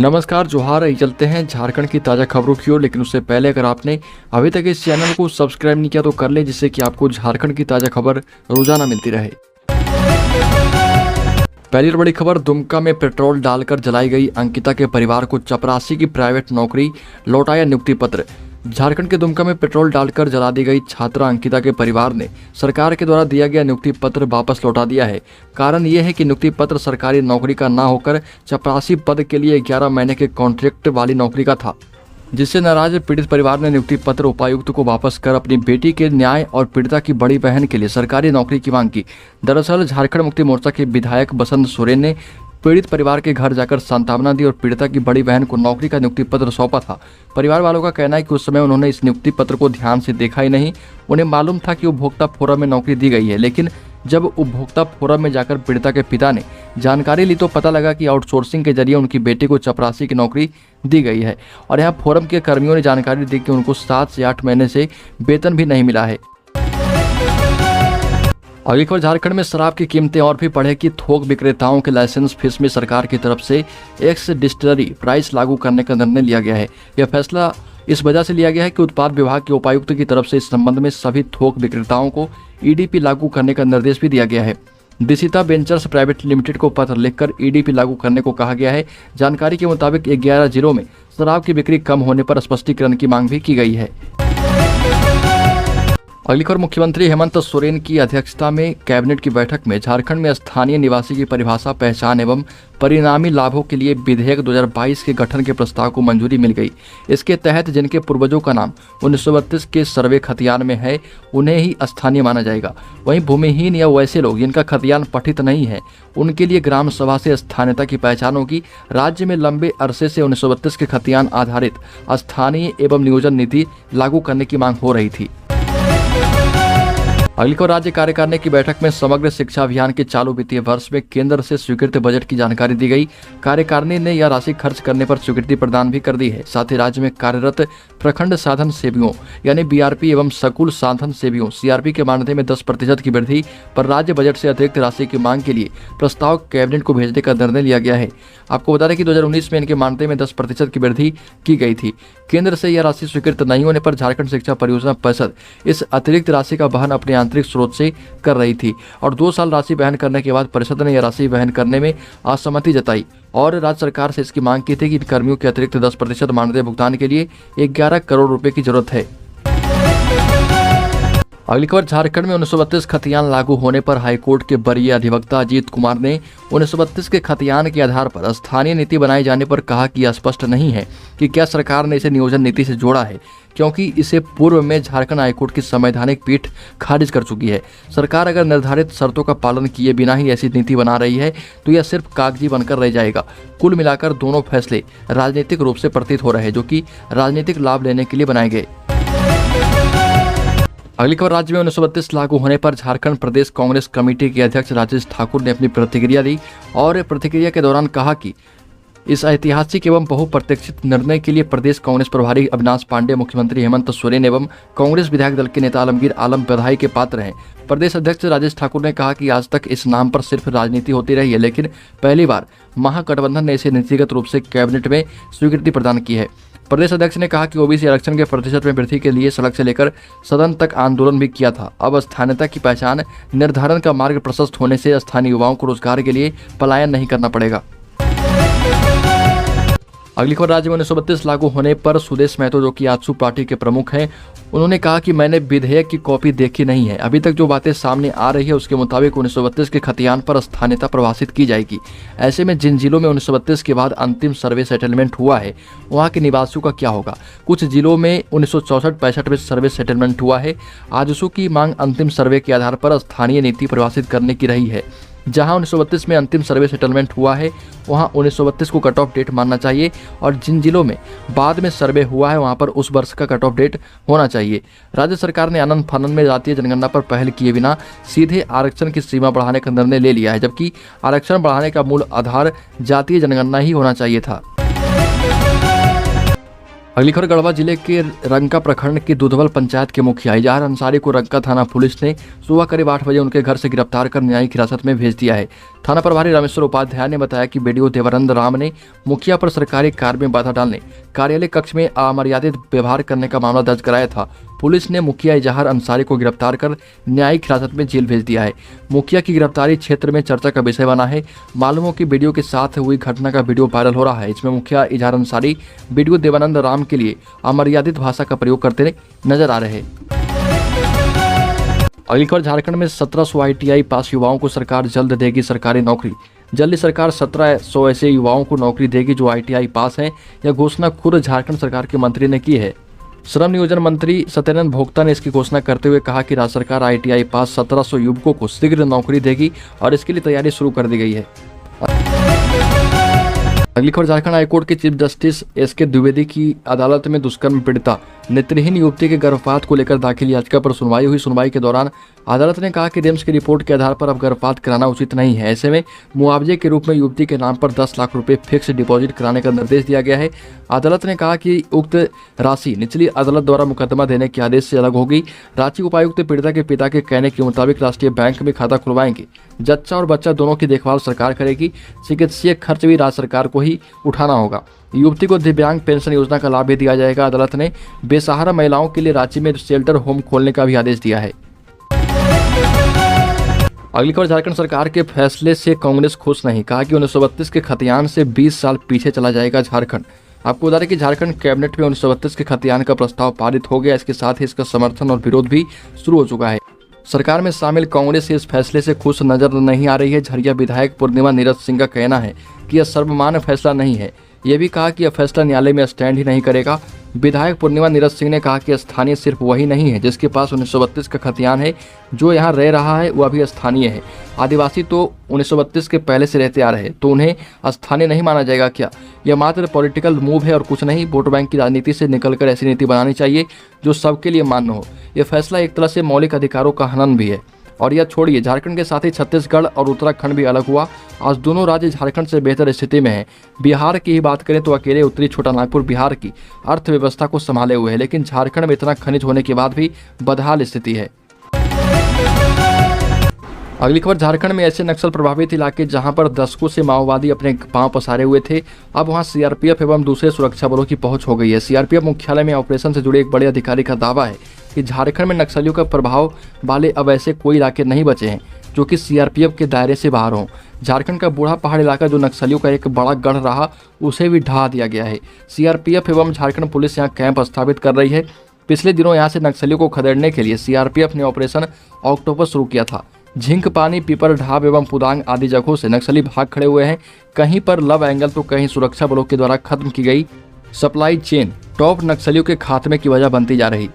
नमस्कार, जोहार। आइए चलते हैं झारखंड की ताज़ा खबरों की ओर। लेकिन उससे पहले अगर आपने अभी तक इस चैनल को सब्सक्राइब नहीं किया तो कर लें, जिससे कि आपको झारखंड की ताज़ा खबर रोजाना मिलती रहे। पहली और बड़ी खबर, दुमका में पेट्रोल डालकर जलाई गई अंकिता के परिवार को चपरासी की प्राइवेट नौकरी, लौटाया नियुक्ति पत्र। झारखंड के दुमका में पेट्रोल डालकर जला दी गई छात्रा अंकिता के परिवार ने सरकार के द्वारा दिया गया नियुक्ति पत्र वापस लौटा दिया है। कारण यह है कि नियुक्ति पत्र सरकारी नौकरी का ना होकर चपरासी पद के लिए 11 महीने के कॉन्ट्रैक्ट वाली नौकरी का था, जिससे नाराज पीड़ित परिवार ने नियुक्ति पत्र उपायुक्त को वापस कर अपनी बेटी के न्याय और पीड़िता की बड़ी बहन के लिए सरकारी नौकरी की मांग की। दरअसल झारखंड मुक्ति मोर्चा के विधायक बसंत सोरेन ने पीड़ित परिवार के घर जाकर सांत्वना दी और पीड़िता की बड़ी बहन को नौकरी का नियुक्ति पत्र सौंपा था। परिवार वालों का कहना है कि उस समय उन्होंने इस नियुक्ति पत्र को ध्यान से देखा ही नहीं। उन्हें मालूम था कि उपभोक्ता फोरम में नौकरी दी गई है, लेकिन जब उपभोक्ता फोरम में जाकर पीड़िता के पिता ने जानकारी ली तो पता लगा कि आउटसोर्सिंग के जरिए उनकी बेटी को चपरासी की नौकरी दी गई है। और यहाँ फोरम के कर्मियों ने जानकारी दी कि उनको 7 से 8 महीने से वेतन भी नहीं मिला है। अगली खबर, झारखंड में शराब की कीमतें और भी बढ़ेगी। थोक विक्रेताओं के लाइसेंस फीस में सरकार की तरफ से एक्स डिस्टिलरी प्राइस लागू करने का निर्णय लिया गया है। यह फैसला इस वजह से लिया गया है कि उत्पाद विभाग के उपायुक्त की तरफ से इस संबंध में सभी थोक विक्रेताओं को ईडीपी लागू करने का निर्देश भी दिया गया है। दिशिता वेंचर्स प्राइवेट लिमिटेड को पत्र लिखकर ईडीपी लागू करने को कहा गया है। जानकारी के मुताबिक 11 जिलों में शराब की बिक्री कम होने पर स्पष्टीकरण की मांग भी की गई है। अगली खबर, मुख्यमंत्री हेमंत सोरेन की अध्यक्षता में कैबिनेट की बैठक में झारखंड में स्थानीय निवासी की परिभाषा, पहचान एवं परिणामी लाभों के लिए विधेयक 2022 के गठन के प्रस्ताव को मंजूरी मिल गई। इसके तहत जिनके पूर्वजों का नाम 1932 के सर्वे खतियान में है उन्हें ही स्थानीय माना जाएगा। वहीं भूमिहीन या वैसे लोग जिनका खतियान पठित नहीं है उनके लिए ग्राम सभा से स्थानीयता की पहचान होगी। राज्य में लंबे अरसे से 1932 के खतियान आधारित स्थानीय एवं नियोजन नीति लागू करने की मांग हो रही थी। अगली खबर, राज्य कार्यकारिणी की बैठक में समग्र शिक्षा अभियान के चालू वित्तीय वर्ष में केंद्र से स्वीकृत बजट की जानकारी दी गई। कार्यकारिणी ने यह राशि खर्च करने पर स्वीकृति प्रदान भी कर दी है। साथ ही राज्य में कार्यरत प्रखंड साधन सेवियों यानी बीआरपी एवं स्कूल साधन सेवियों सीआरपी के मानदेय में 10% की वृद्धि पर राज्य बजट से अतिरिक्त राशि की मांग के लिए प्रस्ताव कैबिनेट को भेजने का निर्णय लिया गया है। आपको बता दें कि 2019 में इनके मानदेय में 10% की वृद्धि की गई थी। केंद्र से यह राशि स्वीकृत नहीं होने पर झारखंड शिक्षा परियोजना परिषद इस अतिरिक्त राशि का वहन अपने आंतरिक स्रोत से कर रही थी और 2 साल राशि वहन करने के बाद परिषद ने यह राशि वहन करने में असहमति जताई और राज्य सरकार से इसकी मांग की थी कि इन कर्मियों के अतिरिक्त 10% मानदेय भुगतान के लिए 11 करोड़ रुपए की जरूरत है। अगली खबर, झारखंड में 1932 खतियान लागू होने पर हाईकोर्ट के वरीय अधिवक्ता अजीत कुमार ने 1932 के खतियान के आधार पर स्थानीय नीति बनाए जाने पर कहा कि यह स्पष्ट नहीं है कि क्या सरकार ने इसे नियोजन नीति से जोड़ा है, क्योंकि इसे पूर्व में झारखंड हाईकोर्ट की संवैधानिक पीठ खारिज कर चुकी है। सरकार अगर निर्धारित शर्तों का पालन किए बिना ही ऐसी नीति बना रही है तो यह सिर्फ कागजी बनकर रह जाएगा। कुल मिलाकर दोनों फैसले राजनीतिक रूप से प्रतीत हो रहे हैं, जो कि राजनीतिक लाभ लेने के लिए बनाए गए। अगली खबर, राज्य में 1932 लागू होने पर झारखंड प्रदेश कांग्रेस कमेटी के अध्यक्ष राजेश ठाकुर ने अपनी प्रतिक्रिया दी और प्रतिक्रिया के दौरान कहा कि इस ऐतिहासिक एवं बहुप्रतीक्षित निर्णय के लिए प्रदेश कांग्रेस प्रभारी अविनाश पांडे, मुख्यमंत्री हेमंत सोरेन एवं कांग्रेस विधायक दल के नेता आलमगीर आलम बधाई के पात्र हैं। प्रदेश अध्यक्ष राजेश ठाकुर ने कहा कि आज तक इस नाम पर सिर्फ राजनीति होती रही है, लेकिन पहली बार महागठबंधन ने इसे नीतिगत रूप से कैबिनेट में स्वीकृति प्रदान की है। प्रदेश अध्यक्ष ने कहा कि ओबीसी आरक्षण के प्रतिशत में वृद्धि के लिए सड़क से लेकर सदन तक आंदोलन भी किया था। अब स्थानीयता की पहचान निर्धारण का मार्ग प्रशस्त होने से स्थानीय युवाओं को रोजगार के लिए पलायन नहीं करना पड़ेगा। अगली खबर, राज्य में 1932 लागू होने पर सुदेश महतो, जो कि आजसू पार्टी के प्रमुख हैं, उन्होंने कहा कि मैंने विधेयक की कॉपी देखी नहीं है। अभी तक जो बातें सामने आ रही है उसके मुताबिक 1932 के खतियान पर स्थानीयता प्रभावित की जाएगी। ऐसे में जिन जिलों में 1932 के बाद अंतिम सर्वे सेटलमेंट हुआ है वहां के निवासियों का क्या होगा। कुछ जिलों में 1964-65 में सर्वे सेटलमेंट हुआ है। आजसू की मांग अंतिम सर्वे के आधार पर स्थानीय नीति प्रभावित करने की रही है। जहां 1932 में अंतिम सर्वे सेटलमेंट हुआ है वहां 1932 को कट ऑफ डेट मानना चाहिए और जिन जिलों में बाद में सर्वे हुआ है वहां पर उस वर्ष का कट ऑफ डेट होना चाहिए। राज्य सरकार ने आनंद फानंद में जातीय जनगणना पर पहल किए बिना सीधे आरक्षण की सीमा बढ़ाने का निर्णय ले लिया है, जबकि आरक्षण बढ़ाने का मूल आधार जातीय जनगणना ही होना चाहिए था। अगली खबर गढ़वा जिले के रंका प्रखंड की दुधवल पंचायत के मुखिया इजहार अंसारी को रंका थाना पुलिस ने सुबह करीब 8 बजे उनके घर से गिरफ्तार कर न्यायिक हिरासत में भेज दिया है। थाना प्रभारी रामेश्वर उपाध्याय ने बताया कि बीडीओ देवानंद राम ने मुखिया पर सरकारी कार्य में बाधा डालने, कार्यालय कक्ष में अमर्यादित व्यवहार करने का मामला दर्ज कराया था। पुलिस ने मुखिया इजहार अंसारी को गिरफ्तार कर न्यायिक हिरासत में जेल भेज दिया है। मुखिया की गिरफ्तारी क्षेत्र में चर्चा का विषय बना है। मालूम हो कि वीडियो के साथ हुई घटना का वीडियो वायरल हो रहा है। इसमें मुखिया इजहार अंसारी बीडीओ देवानंद राम के लिए अमर्यादित भाषा का प्रयोग करते नजर आ रहे हैं। अगली खबर झारखंड में 1700 ITI पास युवाओं को सरकार जल्द देगी सरकारी नौकरी। जल्द सरकार 1700 ऐसे युवाओं को नौकरी देगी जो ITI पास हैं। यह घोषणा खुद झारखंड सरकार के मंत्री ने की है। श्रम नियोजन मंत्री सत्यानंद भोक्ता ने इसकी घोषणा करते हुए कहा कि राज्य सरकार ITI पास 1700 युवकों को शीघ्र नौकरी देगी और इसके लिए तैयारी शुरू कर दी गई है। अगली खबर झारखंड हाईकोर्ट के चीफ जस्टिस SK द्विवेदी की अदालत में दुष्कर्म पीड़िता नेत्रहीन युवती के गर्भपात को लेकर दाखिल याचिका पर सुनवाई हुई। सुनवाई के दौरान अदालत ने कहा कि रिम्स की रिपोर्ट के आधार पर अब गर्भपात कराना उचित नहीं है। ऐसे में मुआवजे के रूप में युवती के नाम पर 10 लाख रुपए फिक्स डिपॉजिट कराने का निर्देश दिया गया है। अदालत ने कहा कि उक्त राशि निचली अदालत द्वारा मुकदमा देने के आदेश से अलग होगी। रांची उपायुक्त पीड़िता के पिता के कहने के मुताबिक राष्ट्रीय बैंक में खाता खुलवाएंगे। जच्चा और बच्चा दोनों की देखभाल सरकार करेगी। चिकित्सीय खर्च भी राज्य सरकार को ही उठाना होगा। युवती को दिव्यांग पेंशन योजना का लाभ भी दिया जाएगा। अदालत ने बेसहारा महिलाओं के लिए रांची में शेल्टर होम खोलने का भी आदेश दिया है। अगली खबर झारखंड सरकार के फैसले से कांग्रेस खुश नहीं। कहा कि 1932 के खतियान से 20 साल पीछे चला जाएगा झारखंड। आपको बता दें कि झारखंड कैबिनेट में 1932 के खतियान का प्रस्ताव पारित हो गया। इसके साथ ही इसका समर्थन और विरोध भी शुरू हो चुका है। सरकार में शामिल कांग्रेस इस फैसले से खुश नजर नहीं आ रही है। झरिया विधायक पूर्णिमा नीरज सिंह का कहना है कि यह सर्वमान्य फैसला नहीं है। यह भी कहा कि यह फैसला न्यायालय में स्टैंड ही नहीं करेगा। विधायक पूर्णिमा नीरज सिंह ने कहा कि स्थानीय सिर्फ वही नहीं है जिसके पास 1932 का खतियान है। जो यहाँ रह रहा है वह भी स्थानीय है। आदिवासी तो 1932 के पहले से रहते आ रहे, तो उन्हें स्थानीय नहीं माना जाएगा क्या? यह मात्र पॉलिटिकल मूव है और कुछ नहीं। वोट बैंक की राजनीति से निकलकर ऐसी नीति बनानी चाहिए जो सबके लिए मान्य हो। यह फैसला एक तरह से मौलिक अधिकारों का हनन भी है। और यह छोड़िए, झारखंड के साथ ही छत्तीसगढ़ और उत्तराखंड भी अलग हुआ। आज दोनों राज्य झारखंड से बेहतर स्थिति में हैं। बिहार की ही बात करें तो अकेले उत्तरी छोटा नागपुर बिहार की अर्थव्यवस्था को संभाले हुए है, लेकिन झारखंड में इतना खनिज होने के बाद भी बदहाल स्थिति है। अगली खबर झारखंड में ऐसे नक्सल प्रभावित इलाके जहां पर दशकों से माओवादी अपने पांव पसारे हुए थे, अब वहां सीआरपीएफ एवं दूसरे सुरक्षा बलों की पहुंच हो गई है। सीआरपीएफ मुख्यालय में ऑपरेशन से जुड़े एक बड़े अधिकारी का दावा है कि झारखंड में नक्सलियों का प्रभाव वाले अब ऐसे कोई इलाके नहीं बचे हैं जो कि सीआरपीएफ के दायरे से बाहर हों। झारखंड का बूढ़ा पहाड़ इलाका जो नक्सलियों का एक बड़ा गढ़ रहा, उसे भी ढहा दिया गया है। सीआरपीएफ एवं झारखंड पुलिस यहाँ कैंप स्थापित कर रही है। पिछले दिनों यहाँ से नक्सलियों को खदेड़ने के लिए सीआरपीएफ ने ऑपरेशन ऑक्टोपस शुरू किया था। झिंक पानी, पीपर ढाब एवं पुदांग आदि जगहों से नक्सली भाग खड़े हुए हैं। कहीं पर लव एंगल तो कहीं सुरक्षा बलों के द्वारा खत्म की गई सप्लाई चेन टॉप नक्सलियों के खात्मे की वजह बनती जा रही।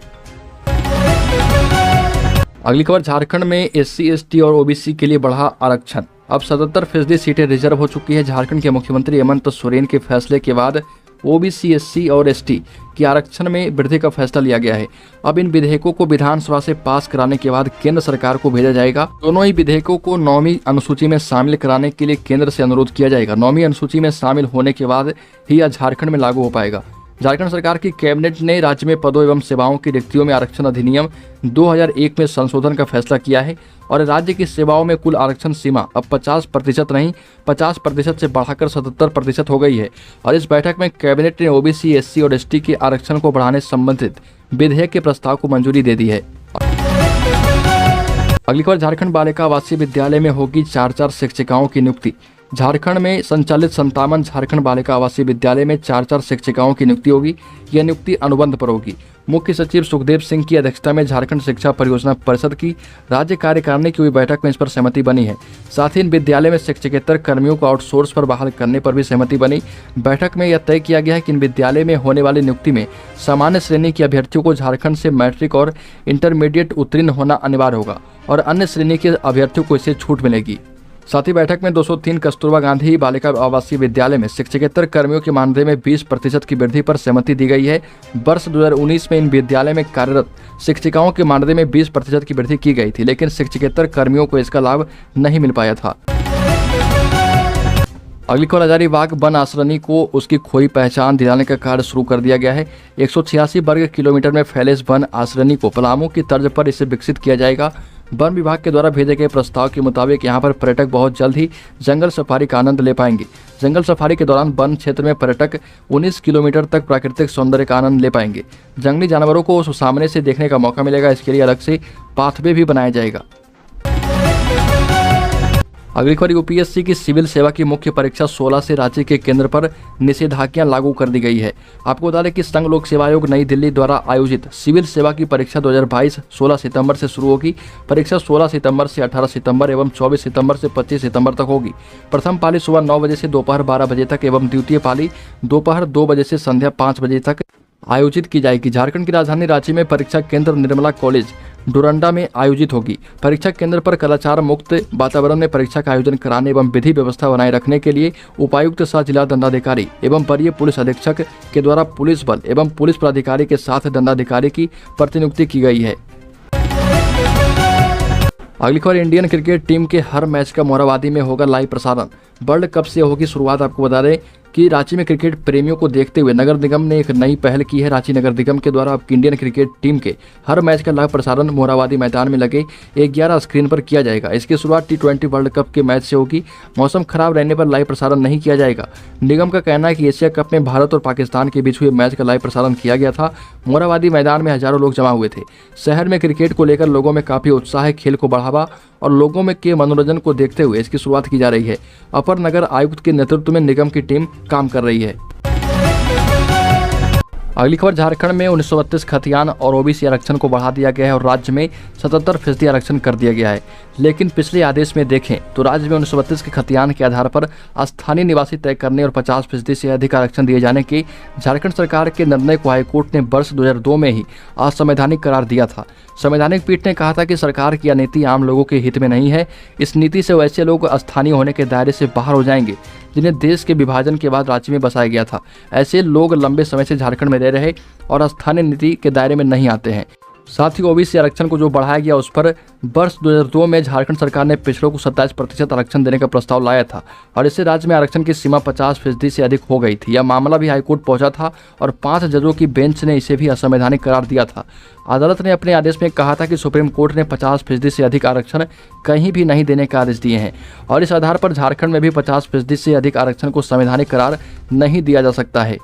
अगली खबर झारखंड में SC ST और OBC के लिए बढ़ा आरक्षण। अब 77% सीटें रिजर्व हो चुकी है। झारखंड के मुख्यमंत्री हेमंत सोरेन के फैसले के बाद OBC, SC और ST की आरक्षण में वृद्धि का फैसला लिया गया है। अब इन विधेयकों को विधानसभा से पास कराने के बाद केंद्र सरकार को भेजा जाएगा। दोनों ही विधेयकों को 9वीं अनुसूची में शामिल कराने के लिए केंद्र से अनुरोध किया जाएगा। 9वीं अनुसूची में शामिल होने के बाद ही यह झारखंड में लागू हो पाएगा। झारखंड सरकार की कैबिनेट ने राज्य में पदों एवं सेवाओं की रिक्तियों में आरक्षण अधिनियम 2001 में संशोधन का फैसला किया है और राज्य की सेवाओं में कुल आरक्षण सीमा अब 50% नहीं 50% से बढ़ाकर 77% हो गई है। और इस बैठक में कैबिनेट ने OBC, SC और ST के आरक्षण को बढ़ाने संबंधित विधेयक के प्रस्ताव को मंजूरी दे दी है। अगली खबर झारखंड बालिका आवासीय विद्यालय में होगी 4 शिक्षिकाओं की नियुक्ति। झारखंड में संचालित 57 झारखंड बालिका आवासीय विद्यालय में 4 शिक्षिकाओं की नियुक्ति होगी। यह नियुक्ति अनुबंध पर होगी। मुख्य सचिव सुखदेव सिंह की अध्यक्षता में झारखंड शिक्षा परियोजना परिषद की राज्य कार्यकारिणी की हुई बैठक में इस पर सहमति बनी है। साथ ही इन विद्यालय में शिक्षकेतर कर्मियों को आउटसोर्स पर बहाल करने पर भी सहमति बनी। बैठक में यह तय किया गया है कि इन विद्यालय में होने वाली नियुक्ति में सामान्य श्रेणी के अभ्यर्थियों को झारखंड से मैट्रिक और इंटरमीडिएट उत्तीर्ण होना अनिवार्य होगा और अन्य श्रेणी के अभ्यर्थियों को इससे छूट मिलेगी। साथ ही बैठक में 203 कस्तूरबा गांधी बालिका आवासीय विद्यालय में शिक्षकेतर कर्मियों के मानदेय में 20% की वृद्धि पर सहमति दी गई है। वर्ष 2019 में इन विद्यालय में कार्यरत शिक्षिकाओं के मानदेय में 20% की वृद्धि की गई थी, लेकिन शिक्षकेतर कर्मियों को इसका लाभ नहीं मिल पाया था। अगली खबर, हजारीबाग वन आश्रनी को उसकी खोई पहचान दिलाने का कार्य शुरू कर दिया गया है। 186 वर्ग किलोमीटर में फैले इस वन आश्रनी को पलामू की तर्ज पर इसे विकसित किया जाएगा। वन विभाग के द्वारा भेजे गए प्रस्ताव के मुताबिक यहाँ पर पर्यटक बहुत जल्द ही जंगल सफारी का आनंद ले पाएंगे। जंगल सफारी के दौरान वन क्षेत्र में पर्यटक 19 किलोमीटर तक प्राकृतिक सौंदर्य का आनंद ले पाएंगे। जंगली जानवरों को सामने से देखने का मौका मिलेगा। इसके लिए अलग से पाथवे भी बनाया जाएगा। अगली खबर, यूपीएससी की सिविल सेवा की मुख्य परीक्षा 16 से रांची के केंद्र पर निषेधाज्ञा लागू कर दी गई है। आपको बता दें कि संघ लोक सेवा आयोग नई दिल्ली द्वारा आयोजित सिविल सेवा की परीक्षा 2022 16 सितंबर से शुरू होगी। परीक्षा 16 सितंबर से 18 सितंबर एवं 24 सितंबर से 25 सितंबर तक होगी। प्रथम पाली सुबह 9 बजे से दोपहर 12 बजे तक एवं द्वितीय पाली दोपहर 2 बजे से संध्या 5 बजे तक आयोजित की जाएगी। झारखंड की राजधानी रांची में परीक्षा केंद्र निर्मला कॉलेज डोरंडा में आयोजित होगी। परीक्षा केंद्र पर कदाचार मुक्त वातावरण में परीक्षा का आयोजन कराने एवं विधि व्यवस्था बनाए रखने के लिए उपायुक्त सह जिला दंडाधिकारी एवं वरीय पुलिस अधीक्षक के द्वारा पुलिस बल एवं पुलिस पदाधिकारी के साथ दंडाधिकारी की प्रतिनियुक्ति की गई है। अगली खबर, इंडियन क्रिकेट टीम के हर मैच का मोरहाबादी में होगा लाइव प्रसारण। वर्ल्ड कप से होगी शुरुआत। आपको बता दें कि रांची में क्रिकेट प्रेमियों को देखते हुए नगर निगम ने एक नई पहल की है। रांची नगर निगम के द्वारा अब इंडियन क्रिकेट टीम के हर मैच का लाइव प्रसारण मोरहाबादी मैदान में लगे 11 स्क्रीन पर किया जाएगा। इसकी शुरुआत T20 वर्ल्ड कप के मैच से होगी। मौसम खराब रहने पर लाइव प्रसारण नहीं किया जाएगा। निगम का कहना है कि एशिया कप में भारत और पाकिस्तान के बीच हुए मैच का लाइव प्रसारण किया गया था। मोरहाबादी मैदान में हजारों लोग जमा हुए थे। शहर में क्रिकेट को लेकर लोगों में काफी उत्साह है। खेल को बढ़ावा और लोगों में के मनोरंजन को देखते हुए इसकी शुरुआत की जा रही है। अपर नगर आयुक्त के नेतृत्व में निगम की टीम काम कर रही है। अगली खबर, झारखंड में 1932 खतियान और ओबीसी आरक्षण को बढ़ा दिया गया है और राज्य में 77% आरक्षण कर दिया गया है। लेकिन पिछले आदेश में देखें तो राज्य में 1932 के खतियान के आधार पर स्थानीय निवासी तय करने और 50% से अधिक आरक्षण दिए जाने के झारखंड सरकार के निर्णय को हाईकोर्ट ने वर्ष 2002 में ही असंवैधानिक करार दिया था। संवैधानिक पीठ ने कहा था कि सरकार की यह नीति आम लोगों के हित में नहीं है। इस नीति से वैसे लोग स्थानीय होने के दायरे से बाहर हो जाएंगे जिन्हें देश के विभाजन के बाद राज्य में बसाया गया था। ऐसे लोग लंबे समय से झारखंड में रह रहे और स्थानीय नीति के दायरे में नहीं आते हैं। साथ ही ओबीसी आरक्षण को जो बढ़ाया गया उस पर वर्ष 2002 में झारखंड सरकार ने पिछड़ों को 27% आरक्षण देने का प्रस्ताव लाया था और इससे राज्य में आरक्षण की सीमा 50% से अधिक हो गई थी। यह मामला भी हाईकोर्ट पहुंचा था और 5 जजों की बेंच ने इसे भी असंवैधानिक करार दिया था। अदालत ने अपने आदेश में कहा था कि सुप्रीम कोर्ट ने 50% से अधिक आरक्षण कहीं भी नहीं देने का आदेश दिए हैं और इस आधार पर झारखंड में भी 50% से अधिक आरक्षण को संवैधानिक करार नहीं दिया जा सकता है।